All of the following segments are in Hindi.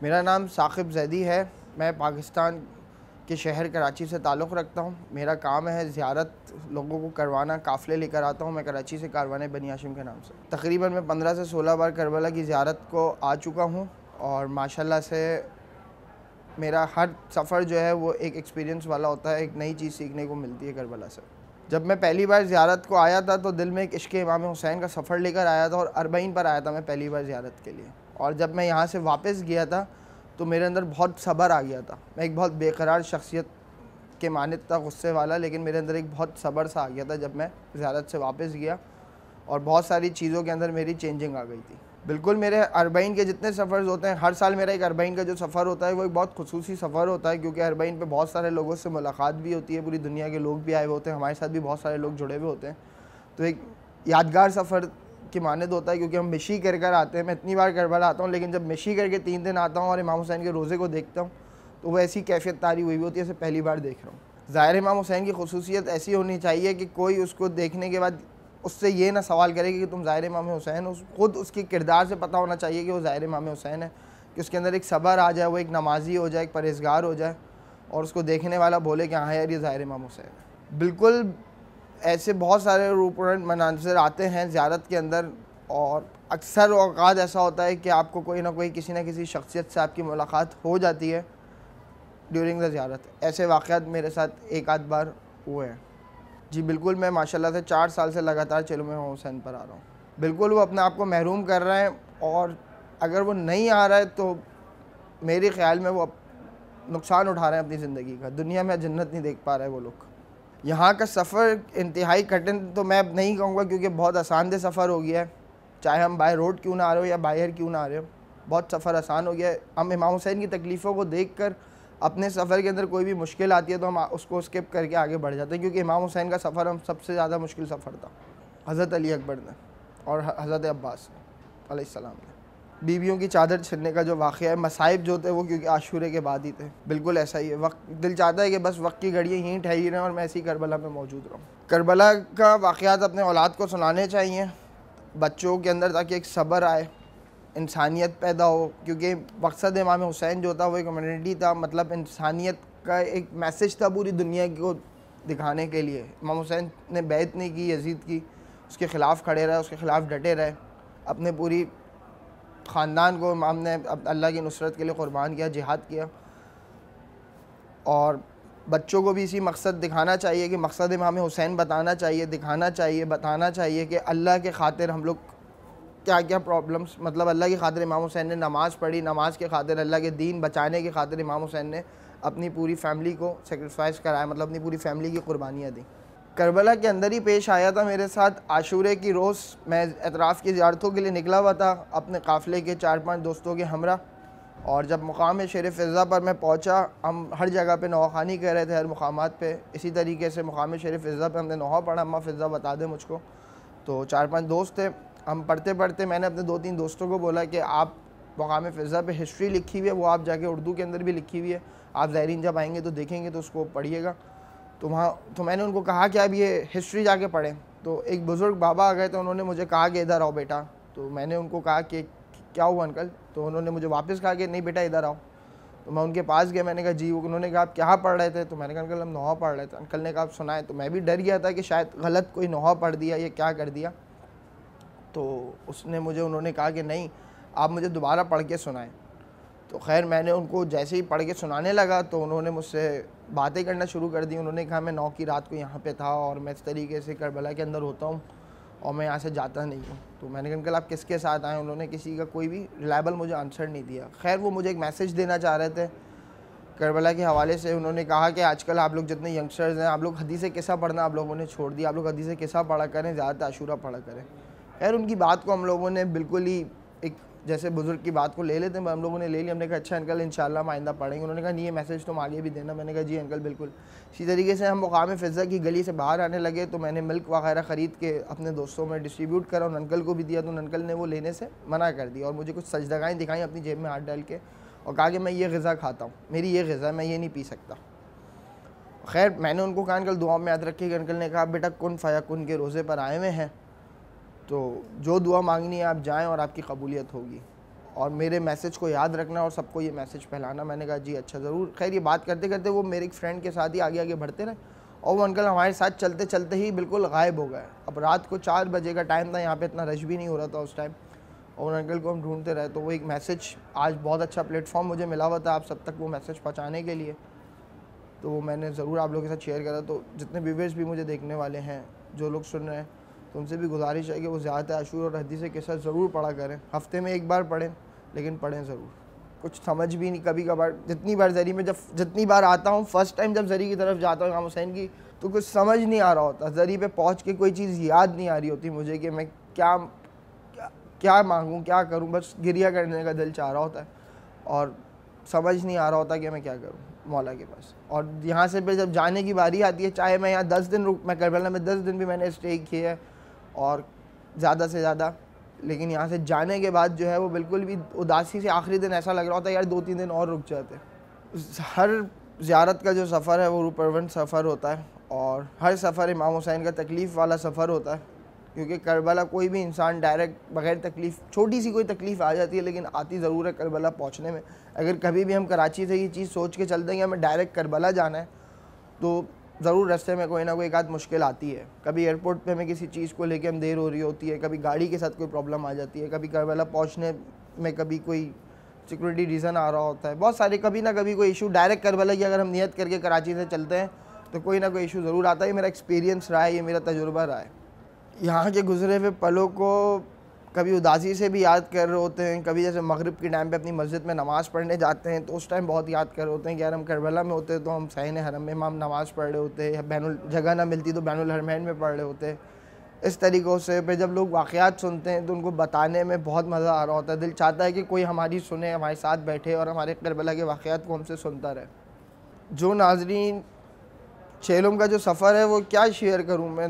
मेरा नाम साकिब जैदी है। मैं पाकिस्तान के शहर कराची से ताल्लुक़ रखता हूँ। मेरा काम है ज़ियारत लोगों को करवाना, काफ़िले लेकर आता हूँ मैं कराची से कारवाने बनी हाशिम के नाम से। तकरीबन मैं 15 से 16 बार करबला की ज़ियारत को आ चुका हूँ और माशाल्लाह से मेरा हर सफ़र जो है वो एक एक्सपीरियंस वाला होता है, एक नई चीज़ सीखने को मिलती है करबला से। जब मैं पहली बार ज़ियारत को आया था तो दिल में एक इश्क़ इमाम हुसैन का सफ़र लेकर आया था और अरबईन पर आया था मैं पहली बार ज़ियारत के लिए। और जब मैं यहाँ से वापस गया था तो मेरे अंदर बहुत सब्र आ गया था। मैं एक बहुत बेकरार शख्सियत के मानित था, गुस्से वाला, लेकिन मेरे अंदर एक बहुत सब्र सा आ गया था जब मैं ज़ियारत से वापस गया और बहुत सारी चीज़ों के अंदर मेरी चेंजिंग आ गई थी। बिल्कुल मेरे अरबईन के जितने सफ़र होते हैं, हर साल मेरा एक अरबईन का जो सफ़र होता है वो एक बहुत खुसूसी सफ़र होता है, क्योंकि अरबईन पे बहुत सारे लोगों से मुलाकात भी होती है, पूरी दुनिया के लोग भी आए हुए होते हैं, हमारे साथ भी बहुत सारे लोग जुड़े हुए होते हैं। तो एक यादगार सफ़र की मानद होता है, क्योंकि हम मिशी कर कर आते हैं। मैं इतनी बार करबला आता हूँ, लेकिन जब मिशी करके 3 दिन आता हूँ और इमाम हुसैन के रोज़े को देखता हूँ तो वो ऐसी कैफियत तारी हुई होती है जैसे पहली बार देख रहा हूँ। ज़ाहिर इमाम हुसैन की खुसूसियत ऐसी होनी चाहिए कि कोई उसको देखने के बाद उससे ये ना सवाल करे कि तुम ज़ाहिर इमाम हुसैन हो। खुद उसके किरदार से पता होना चाहिए कि वो ज़ाहिर इमाम हुसैन है, कि उसके अंदर एक सब्र आ जाए, वो एक नमाजी हो जाए, एक परहेज़गार हो जाए और उसको देखने वाला बोले कि हाँ यार ये ज़ाहिर इमाम हुसैन है। बिल्कुल ऐसे बहुत सारे रूपरंग मनाज़िर आते हैं ज़ियारत के अंदर और अक्सर औक़ात ऐसा होता है कि आपको कोई ना कोई किसी न किसी शख्सियत से आपकी मुलाकात हो जाती है ड्यूरिंग द ज़ियारत। ऐसे वाक़यात मेरे साथ एक आध बार हुए हैं। जी बिल्कुल, मैं माशाल्लाह से 4 साल से लगातार चलो मैं हुसैन पर आ रहा हूँ। बिल्कुल वो अपने आप को महरूम कर रहे हैं और अगर वो नहीं आ रहा है तो मेरे ख़्याल में वो नुकसान उठा रहे हैं अपनी ज़िंदगी का। दुनिया में जन्नत नहीं देख पा रहे वो लोग। यहाँ का सफ़र इंतहाई कठिन तो मैं अब नहीं कहूँगा, क्योंकि बहुत आसानदह सफ़र हो गया है। चाहे हम बाय रोड क्यों ना आ रहे हो या बाय एयर क्यों ना आ रहे हो, बहुत सफ़र आसान हो गया है। हम इमाम हुसैन की तकलीफ़ों को देख कर अपने सफ़र के अंदर कोई भी मुश्किल आती है तो हम उसको स्किप करके आगे बढ़ जाते हैं, क्योंकि इमाम हुसैन का सफ़र हम सबसे ज़्यादा मुश्किल सफ़र था हज़रत अली अकबर ने और हज़रत अब्बास अलैहिस्सलाम ने। बीवियों की चादर छिनने का जो वाक़या है, मसाइब जो थे वो क्योंकि आशूरे के बाद ही थे। बिल्कुल ऐसा ही है। वक्त दिल चाहता है कि बस वक्त की घड़ियाँ यहीं ठहरी रहें और मैं ऐसी करबला में मौजूद रहूँ। करबला का वाक़यात अपने औलाद को सुनाने चाहिए बच्चों के अंदर, ताकि एक सब्र आए, इंसानियत पैदा हो, क्योंकि मकसद इमाम हुसैन जो था वो एक कम्युनिटी था, मतलब इंसानियत का एक मैसेज था पूरी दुनिया को दिखाने के लिए। इमाम हुसैन ने बैत नहीं की यजीद की, उसके ख़िलाफ़ खड़े रहे, उसके ख़िलाफ़ डटे रहे, अपने पूरी ख़ानदान को इमाम ने अल्लाह की नुसरत के लिए क़ुरबान किया, जिहाद किया। और बच्चों को भी इसी मकसद दिखाना चाहिए कि मकसद इमाम हुसैन बताना चाहिए, दिखाना चाहिए, बताना चाहिए कि अल्लाह के खातिर हम लोग क्या क्या प्रॉब्लम्स, मतलब अल्लाह की खातिर इमाम हुसैन ने नमाज़ पढ़ी, नमाज के खातिर अल्लाह के दीन बचाने के खातिर इमाम हुसैन ने अपनी पूरी फैमिली को सेक्रीफाइस कराया, मतलब अपनी पूरी फैमिली की कुर्बानियाँ दी। करबला के अंदर ही पेश आया था मेरे साथ आशूरे की रोज़। मैं एतराफ़ की ज़ियारतों के लिए निकला हुआ था अपने काफ़िले के 4-5 दोस्तों के हमरा, और जब मुकाम शेर फ़िज़ा पर मैं पहुंचा, हम हर जगह पे नौखानी कर रहे थे, हर मुकामात पे। इसी तरीके से मुकाम शेर फ़िज़ा पे हमने नौहा पढ़ा, अम्मा फ़िज़ा बता दे मुझको। तो 4-5 दोस्त थे, हम पढ़ते पढ़ते मैंने अपने 2-3 दोस्तों को बोला कि आप मुकाम फ़िज़ा पे हिस्ट्री लिखी हुई है, वो आप जाके उर्दू के अंदर भी लिखी हुई है, आप ज़ायरीन जब आएंगे तो देखेंगे तो उसको पढ़िएगा। तो मैंने उनको कहा कि आप ये हिस्ट्री जाके पढ़ें। तो एक बुज़ुर्ग बाबा आ गए, तो उन्होंने मुझे कहा कि इधर आओ बेटा। तो मैंने उनको कहा कि क्या हुआ अंकल? तो उन्होंने मुझे वापस कहा कि नहीं बेटा इधर आओ। तो मैं उनके पास गया, मैंने कहा जी। उन्होंने कहा आप क्या पढ़ रहे थे? तो मैंने कहा अंकल हम नौहा पढ़ रहे थे। अंकल ने कहा आप सुनाएं। तो मैं भी डर गया था कि शायद गलत कोई नौहा पढ़ दिया या क्या कर दिया। तो उन्होंने कहा कि नहीं, आप मुझे दोबारा पढ़ के सुनाएं। तो खैर मैंने उनको जैसे ही पढ़ के सुनाने लगा तो उन्होंने मुझसे बातें करना शुरू कर दी। उन्होंने कहा मैं 9 की रात को यहाँ पे था और मैं इस तरीके से करबला के अंदर होता हूँ और मैं यहाँ से जाता नहीं हूँ। तो मैंने कहा अंकल आप किसके साथ आए? उन्होंने किसी का कोई भी रिलायबल मुझे आंसर नहीं दिया। खैर वो मुझे एक मैसेज देना चाह रहे थे करबला के हवाले से। उन्होंने कहा कि आजकल आप लोग जितने यंगस्टर्स हैं, आप लोग हदीस किस्सा पढ़ना आप लोगों ने छोड़ दिया, आप लोग हदीस किस्सा पढ़ा करें, ज़्यादा आशूरा पढ़ा करें। खैर उनकी बात को हम लोगों ने बिल्कुल ही एक जैसे बुज़ुर्ग की बात को ले लेते हैं, हम लोगों ने ले लिया। हमने कहा अच्छा अंकल इंशाल्लाह हम आइंदा पढ़ेंगे। उन्होंने कहा नहीं ये मैसेज तुम आगे भी देना। मैंने कहा जी अंकल बिल्कुल। इसी तरीके से हम मुकाम फ़िज़ा की गली से बाहर आने लगे तो मैंने मिल्क वगैरह ख़रीद के अपने दोस्तों में डिस्ट्रीब्यूट करा। उन अंकल को भी दिया तो उन अंकल ने वो लेने से मना कर दिया और मुझे कुछ सजदगाएँ दिखाई अपनी जेब में हाथ डाल के और कहा कि मैं ये ग़िज़ा खाता हूँ, मेरी ये ग़िज़ा, मैं ये नहीं पी सकता। खैर मैंने उनको कहा अंकल दुआ में याद रखिएगा। अंकल ने कहा बेटा कुन फ़यकुन के रोज़े पर आए हुए हैं तो जो दुआ मांगनी है आप जाएं और आपकी कबूलियत होगी, और मेरे मैसेज को याद रखना और सबको ये मैसेज फैलाना। मैंने कहा जी अच्छा ज़रूर। खैर ये बात करते करते वो मेरे एक फ्रेंड के साथ ही आगे आगे बढ़ते रहे और वो अंकल हमारे साथ चलते चलते ही बिल्कुल गायब हो गए। अब रात को 4 बजे का टाइम था, यहाँ पे इतना रश भी नहीं हो रहा था उस टाइम, और अंकल को हम ढूंढते रहे। तो वो एक मैसेज, आज बहुत अच्छा प्लेटफॉर्म मुझे मिला हुआ था आप सब तक वो मैसेज पहुँचाने के लिए, तो वो मैंने ज़रूर आप लोगों के साथ शेयर करा। तो जितने व्यूअर्स भी मुझे देखने वाले हैं, जो लोग सुन रहे हैं, तो उनसे भी गुजारिश है कि वो ज़्यादा आशूर और हदीस किस्सा ज़रूर पढ़ा करें। हफ्ते में 1 बार पढ़ें, लेकिन पढ़ें ज़रूर। कुछ समझ भी नहीं, कभी कभार जितनी बार ज़री में जितनी बार आता हूँ, फ़र्स्ट टाइम जब ज़री की तरफ जाता हूँ इमाम हुसैन की, तो कुछ समझ नहीं आ रहा होता। ज़री पे पहुँच के कोई चीज़ याद नहीं आ रही होती मुझे कि मैं क्या मांगूँ, क्या करूँ। बस गिरिया करने का दिल चाह रहा होता है और समझ नहीं आ रहा होता कि मैं क्या करूँ मौला के पास। और यहाँ से फिर जब जाने की बारी आती है, चाहे मैं यहाँ 10 दिन मैं करबला में 10 दिन भी मैंने स्टे किया है और ज़्यादा से ज़्यादा, लेकिन यहाँ से जाने के बाद जो है वो बिल्कुल भी उदासी से आखिरी दिन ऐसा लग रहा होता है यार 2-3 दिन और रुक जाते। हर ज़ियारत का जो सफ़र है वो रूपरवंत सफ़र होता है और हर सफ़र इमाम हुसैन का तकलीफ़ वाला सफ़र होता है, क्योंकि करबला कोई भी इंसान डायरेक्ट बग़ैर तकलीफ़, छोटी सी कोई तकलीफ़ आ जाती है लेकिन आती ज़रूर है करबला पहुँचने में। अगर कभी भी हम कराची से ये चीज़ सोच के चल देंगे हमें डायरेक्ट करबला जाना है, तो ज़रूर रास्ते में कोई ना कोई एक आध मुश्किल आती है। कभी एयरपोर्ट पे हमें किसी चीज़ को लेके हम देर हो रही होती है, कभी गाड़ी के साथ कोई प्रॉब्लम आ जाती है, कभी करबला पहुंचने में कभी कोई सिक्योरिटी रीज़न आ रहा होता है, बहुत सारे कभी ना कभी कोई इशू। डायरेक्ट करबला की अगर हम नियत करके कराची से चलते हैं तो कोई ना कोई इशू ज़रूर आता है। ये मेरा एक्सपीरियंस रहा है, ये मेरा तजुर्बा रहा है। यहाँ के गुज़रे हुए पलों को कभी उदासी से भी याद कर रहे होते हैं, कभी जैसे मगरिब के टाइम पे अपनी मस्जिद में नमाज़ पढ़ने जाते हैं तो उस टाइम बहुत याद कर रहे होते हैं कि यार हम करबला में होते तो हम सहन हरम में हम नमाज़ पढ़ रहे होते, या बैनुल जगह ना मिलती तो बैनुल हरमैन में पढ़ रहे होते। इस तरीक़ों से फिर जब लोग वाक़यात सुनते हैं तो उनको बताने में बहुत मज़ा आ रहा होता है। दिल चाहता है कि कोई हमारी सुने, हमारे साथ बैठे और हमारे करबला के वाक़यात को हमसे सुनता रहे। जो नाज़रीन चेलम का जो सफ़र है वो क्या शेयर करूँ मैं,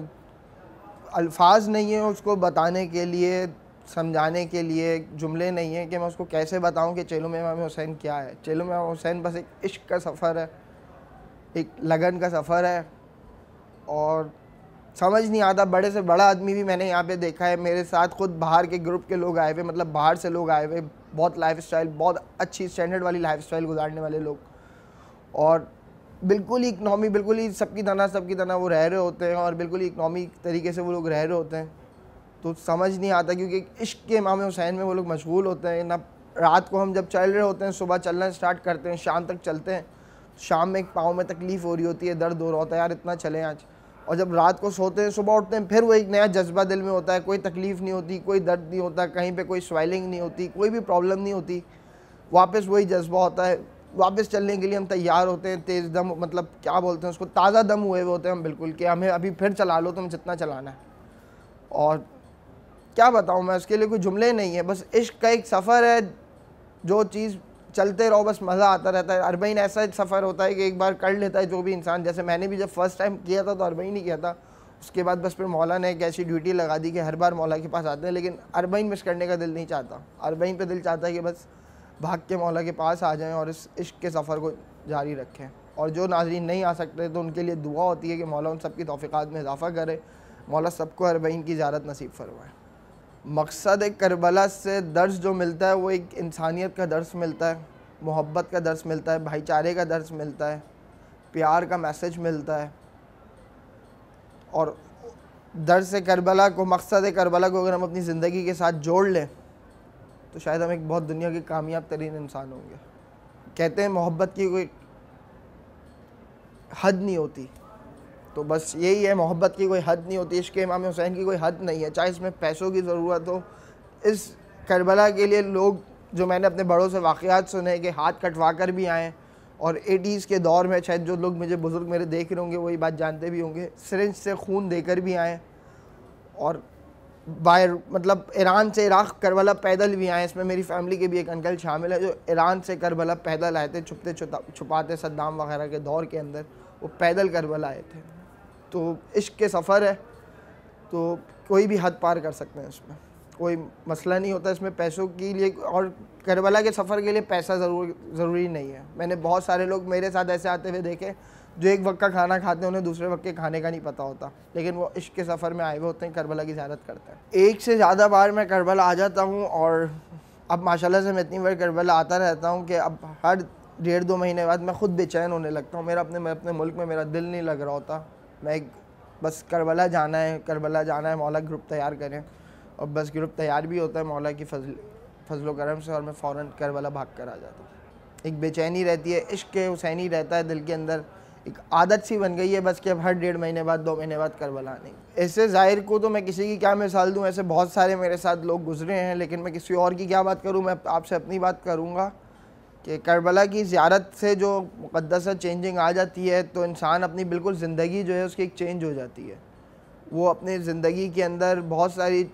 अल्फाज नहीं है उसको बताने के लिए, समझाने के लिए जुमले नहीं है कि मैं उसको कैसे बताऊं कि चेलम इमाम हुसैन क्या है। चेलम इमाम हुसैन बस एक इश्क का सफ़र है, एक लगन का सफ़र है, और समझ नहीं आता। बड़े से बड़ा आदमी भी मैंने यहाँ पे देखा है, मेरे साथ खुद बाहर के ग्रुप के लोग आए हुए, मतलब बाहर से लोग आए हुए, बहुत लाइफस्टाइल, बहुत अच्छी स्टैंडर्ड वाली लाइफस्टाइल गुजारने वाले लोग, और बिल्कुल ही इकनॉमी, बिल्कुल ही सबकी तरह वो रह रहे होते हैं और बिल्कुल ही इकनॉमी तरीके से वो लोग रह रहे होते हैं। तो समझ नहीं आता क्योंकि इश्क के इमाम हुसैन में वो लोग मशगूल होते हैं ना। रात को हम जब चल रहे होते हैं, सुबह चलना स्टार्ट करते हैं, शाम तक चलते हैं, शाम में एक पाँव में तकलीफ़ हो रही होती है, दर्द हो रहा होता है, यार इतना चलें आज। और जब रात को सोते हैं, सुबह उठते हैं, फिर वो एक नया जज्बा दिल में होता है, कोई तकलीफ़ नहीं होती, कोई दर्द नहीं होता, कहीं पे कोई स्वेलिंग नहीं होती, कोई भी प्रॉब्लम नहीं होती, वापस वही जज्बा होता है, वापस चलने के लिए हम तैयार होते हैं, तेज़ दम, मतलब क्या बोलते हैं उसको, ताज़ा दम हुए होते हैं हम बिल्कुल, कि हमें अभी फिर चला लो तुम जितना चलाना है। और क्या बताऊँ मैं, उसके लिए कोई जुमले नहीं है, बस इश्क का एक सफ़र है, जो चीज़ चलते रहो बस मज़ा आता रहता है। अरबईन ऐसा सफ़र होता है कि एक बार कर लेता है जो भी इंसान, जैसे मैंने भी जब फर्स्ट टाइम किया था तो अरबईन ही किया था, उसके बाद बस फिर मौला ने एक ऐसी ड्यूटी लगा दी कि हर बार मौला के पास आते हैं, लेकिन अरबईन मिस करने का दिल नहीं चाहता। अरबईन पे दिल चाहता है कि बस भाग के मौला के पास आ जाएं और इस इश्क के सफ़र को जारी रखें। और जो नाज़रीन नहीं आ सकते तो उनके लिए दुआ होती है कि मौला उन सब की तौफ़ीक़ात में इजाफ़ा करे, मौला सबको अरबईन की ज़ियारत नसीब फरमाए। मकसद एक करबला से दर्स जो मिलता है वो एक इंसानियत का दर्स मिलता है, मोहब्बत का दर्स मिलता है, भाईचारे का दर्स मिलता है, प्यार का मैसेज मिलता है। और दर्स करबला को, मकसद करबला को अगर हम अपनी ज़िंदगी के साथ जोड़ लें तो शायद हम एक बहुत दुनिया के कामयाब तरीन इंसान होंगे। कहते हैं मोहब्बत की कोई हद नहीं होती, तो बस यही है, मोहब्बत की कोई हद नहीं होती, इश्क़ इमाम हुसैन की कोई हद नहीं है, चाहे इसमें पैसों की ज़रूरत हो। इस करबला के लिए लोग, जो मैंने अपने बड़ों से वाक़यात सुने कि हाथ कटवा कर भी आएँ, और 80s के दौर में शायद जो लोग मुझे बुज़ुर्ग मेरे देख रहे होंगे वही बात जानते भी होंगे, सिरिंज से खून देकर भी आएँ, और बाहर मतलब ईरान से इराक़ करबला पैदल भी आए। इसमें मेरी फैमिली के भी एक अंकल शामिल है जो ईरान से करबला पैदल आए थे, छुपते छुपाते सद्दाम वगैरह के दौर के अंदर वो पैदल करबला आए थे। तो इश्क के सफ़र है, तो कोई भी हद पार कर सकते हैं, इसमें कोई मसला नहीं होता इसमें पैसों के लिए। और करबला के सफ़र के लिए पैसा ज़रूरी नहीं है। मैंने बहुत सारे लोग मेरे साथ ऐसे आते हुए देखे जो एक वक्त का खाना खाते हैं, उन्हें दूसरे वक्त के खाने का नहीं पता होता, लेकिन वो इश्क के सफ़र में आए हुए होते हैं, करबला की ज़ियारत करते हैं। एक से ज़्यादा बार मैं करबला आ जाता हूँ और अब माशाल्लाह से मैं इतनी बार करबला आता रहता हूँ कि अब हर 1.5-2 महीने बाद मैं ख़ुद बेचैन होने लगता हूँ। मेरा अपने मुल्क में मेरा दिल नहीं लग रहा होता। मैं बस करबला जाना है, मौला ग्रुप तैयार करें और बस ग्रुप तैयार भी होता है मौला की फजलो करम से और मैं फ़ौरन करबला भाग कर आ जाता हूँ। एक बेचैनी रहती है, इश्क हुसैनी रहता है दिल के अंदर, एक आदत सी बन गई है बस कि अब हर 1.5 महीने बाद 2 महीने बाद करबला नहीं। ऐसे ज़ाहिर को तो मैं किसी की क्या मिसाल दूँ, ऐसे बहुत सारे मेरे साथ लोग गुजरे हैं, लेकिन मैं किसी और की क्या बात करूँ। मैं आपसे अपनी बात करूँगा कि करबला की ज़ियारत से जो मुक़द्दस चेंजिंग आ जाती है तो इंसान अपनी बिल्कुल ज़िंदगी जो है उसकी एक चेंज हो जाती है। वो अपनी ज़िंदगी के अंदर बहुत सारी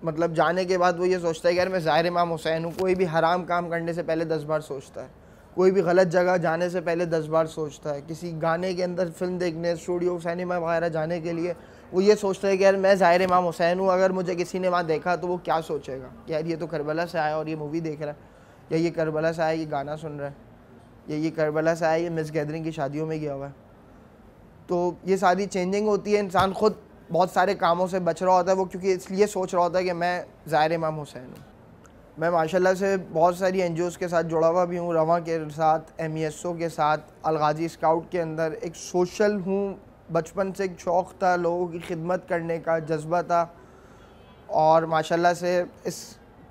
मतलब जाने के बाद वो ये सोचता है कि यार मैं ज़ाहिर इमाम हुसैन हूँ। कोई भी हराम काम करने से पहले 10 बार सोचता है, कोई भी गलत जगह जाने से पहले 10 बार सोचता है। किसी गाने के अंदर फिल्म देखने, स्टूडियो, सिनेमा वगैरह जाने के लिए वो ये सोचता है कि यार मैं ज़ाहिर इमाम हुसैन हूँ, अगर मुझे किसी ने वहाँ देखा तो वो क्या सोचेगा कि यार ये तो करबला से आया और ये मूवी देख रहा है, या ये करबला से आया ये गाना सुन रहा है, या ये करबला से आया ये मिस गैदरिंग की शादियों में गया हुआ है। तो ये सारी चेंजिंग होती है। इंसान ख़ुद बहुत सारे कामों से बच रहा होता है वो, क्योंकि इसलिए सोच रहा होता है कि मैं ज़ाहिर इमाम हुसैन हूँ। मैं माशाल्लाह से बहुत सारी NGOs के साथ जुड़ा हुआ भी हूँ, रवा के साथ, MESO के साथ, अलगाजी स्काउट के अंदर एक सोशल हूँ। बचपन से एक शौक़ था, लोगों की खिदमत करने का जज्बा था और माशाल्लाह से इस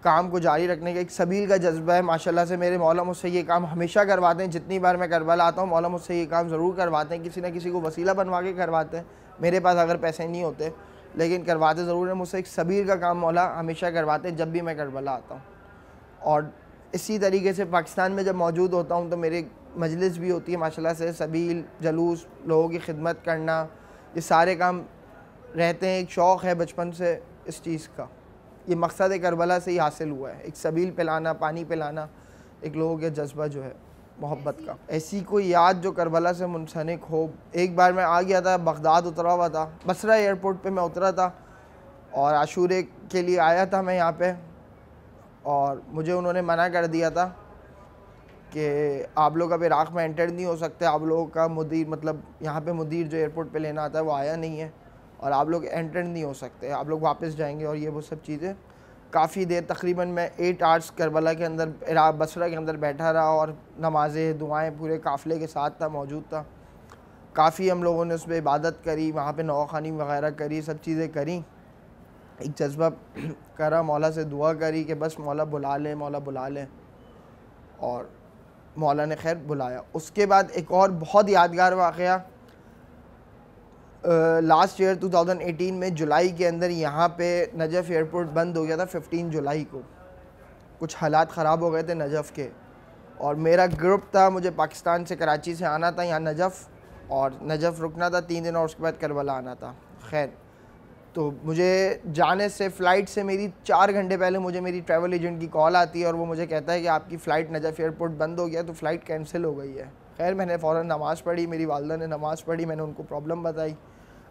काम को जारी रखने का एक सबील का जज्बा है। माशाल्लाह से मेरे मौला मुझसे ये काम हमेशा करवाते हैं। जितनी बार मैं करबला आता हूँ मौला मुझसे ये काम ज़रूर करवाते हैं, किसी न किसी को वसीला बनवा के करवाते हैं। मेरे पास अगर पैसे नहीं होते लेकिन करवाते ज़रूर हैं। मुझसे एक सबील का काम मौला हमेशा करवाते हैं जब भी मैं करबला आता हूँ। और इसी तरीके से पाकिस्तान में जब मौजूद होता हूँ तो मेरे मजलिस भी होती है माशाल्लाह से, सबील, जलूस, लोगों की खिदमत करना, ये सारे काम रहते हैं। एक शौक़ है बचपन से इस चीज़ का, ये मकसद करबला से ही हासिल हुआ है। एक सबील पिलाना, पानी पिलाना, एक लोगों के जज्बा जो है मोहब्बत का। ऐसी कोई याद जो करबला से मुनसलिक हो। एक बार मैं आ गया था, बगदाद उतरा हुआ था, बसरा एयरपोर्ट पे मैं उतरा था और आशूरे के लिए आया था मैं यहाँ पे, और मुझे उन्होंने मना कर दिया था कि आप लोग अब इराक़ में एंटर नहीं हो सकते। आप लोगों का मुदीर मतलब यहाँ पे मुदीर जो एयरपोर्ट पे लेना आता है वो आया नहीं है और आप लोग एंटर नहीं हो सकते, आप लोग वापस जाएंगे और ये वो सब चीज़ें। काफ़ी देर तकरीबन मैं 8 आवर्स करबला के अंदर, इराक़ बसरा के अंदर बैठा रहा और नमाज़ें, दुआएँ पूरे काफ़िले के साथ था, मौजूद था। काफ़ी हम लोगों ने उस पर इबादत करी, वहाँ पे नवाखानी वगैरह करी, सब चीज़ें करी। एक जज्बा करा, मौला से दुआ करी कि बस मौला बुला लें, मौला बुला लें, और मौला ने खैर बुलाया। उसके बाद एक और बहुत यादगार वाक़या, लास्ट ईयर 2018 में जुलाई के अंदर यहाँ पे नजफ़ एयरपोर्ट बंद हो गया था। 15 जुलाई को कुछ हालात ख़राब हो गए थे नजफ़ के, और मेरा ग्रुप था, मुझे पाकिस्तान से कराची से आना था यहाँ नजफ़, और नजफ़ रुकना था 3 दिन और उसके बाद करबला आना था। खैर, तो मुझे जाने से फ़्लाइट से मेरी 4 घंटे पहले मुझे मेरी ट्रैवल एजेंट की कॉल आती है और वो मुझे कहता है कि आपकी फ़्लाइट नजफ़ एयरपोर्ट बंद हो गया, तो फ़्लाइट कैंसिल हो गई है। खैर, मैंने फ़ौरन नमाज़ पढ़ी, मेरी वालदा ने नमाज़ पढ़ी, मैंने उनको प्रॉब्लम बताई,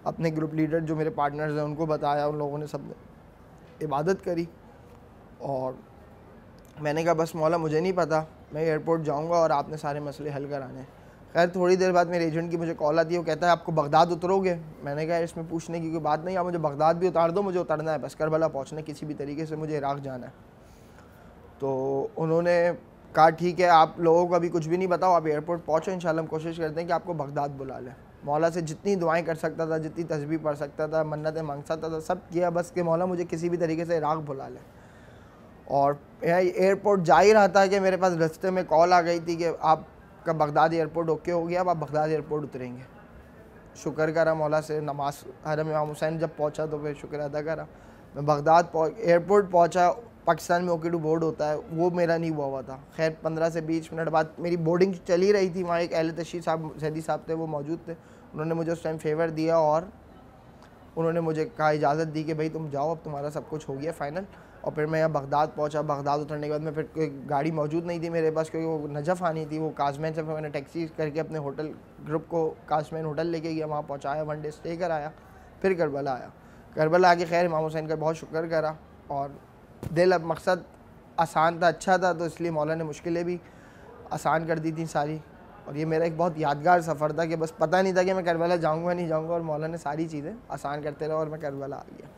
अपने ग्रुप लीडर जो मेरे पार्टनर्स हैं उनको बताया, उन लोगों ने सब ने इबादत करी, और मैंने कहा बस मौला मुझे नहीं पता, मैं एयरपोर्ट जाऊँगा और आपने सारे मसले हल कराने। खैर, थोड़ी देर बाद मेरे एजेंट की मुझे कॉल आती है, वो कहता है आपको बगदाद उतरोगे? मैंने कहा इसमें पूछने की कोई बात नहीं, आप मुझे बगदाद भी उतार दो, मुझे उतरना है, बस करबला पहुँचना किसी भी तरीके से, मुझे इराक़ जाना है। तो उन्होंने कहा ठीक है, आप लोगों को अभी कुछ भी नहीं बताओ, आप एयरपोर्ट पहुँचो, इंशाल्लाह हम कोशिश करते हैं कि आपको बगदाद बुला लें। मौला से जितनी दुआएं कर सकता था, जितनी तस्बीह पढ़ सकता था, मन्नतें मांग सकता था, सब किया, बस कि मौला मुझे किसी भी तरीके से इराक़ बुला लें। और एयरपोर्ट जा ही रहा था कि मेरे पास रास्ते में कॉल आ गई थी कि आपका बगदाद एयरपोर्ट ओके हो गया, अब आप बगदाद एयरपोर्ट उतरेंगे। शुक्र करा मौला से, नमाज हरम इमाम हुसैन जब पहुँचा तो फिर शुक्र अदा करा। मैं बगदाद एयरपोर्ट पहुँचा, पाकिस्तान में OK2 बोर्ड होता है, वो मेरा नहीं हुआ था। खैर, 15 से 20 मिनट बाद मेरी बोर्डिंग चली रही थी, वहाँ एक अहले तशरीफ़ साहब, जैदी साहब थे, वो मौजूद थे, उन्होंने मुझे उस टाइम फेवर दिया और उन्होंने मुझे कहा, इजाज़त दी कि भाई तुम जाओ, अब तुम्हारा सब कुछ हो गया फ़ाइनल। और फिर मैं यहाँ बगदाद पहुँचा। बगदाद उतरने के बाद मैं फिर कोई गाड़ी मौजूद नहीं थी मेरे पास, क्योंकि वो नजफ़ आनी थी। वो काज़मैन से फिर मैंने टैक्सी करके अपने होटल ग्रुप को काज़मैन होटल लेके गया, वहाँ पहुँचाया, 1 डे स्टे कर आया। फिर करबला आया। करबला आके खैर इमाम हुसैन का बहुत शुक्र करा, और दिल, अब मकसद आसान था, अच्छा था, तो इसलिए मौला ने मुश्किलें भी आसान कर दी थी सारी। और ये मेरा एक बहुत यादगार सफ़र था कि बस पता नहीं था कि मैं करबला जाऊँगा नहीं जाऊँगा, और मौला ने सारी चीज़ें आसान करते रहा और मैं करबला आ गया।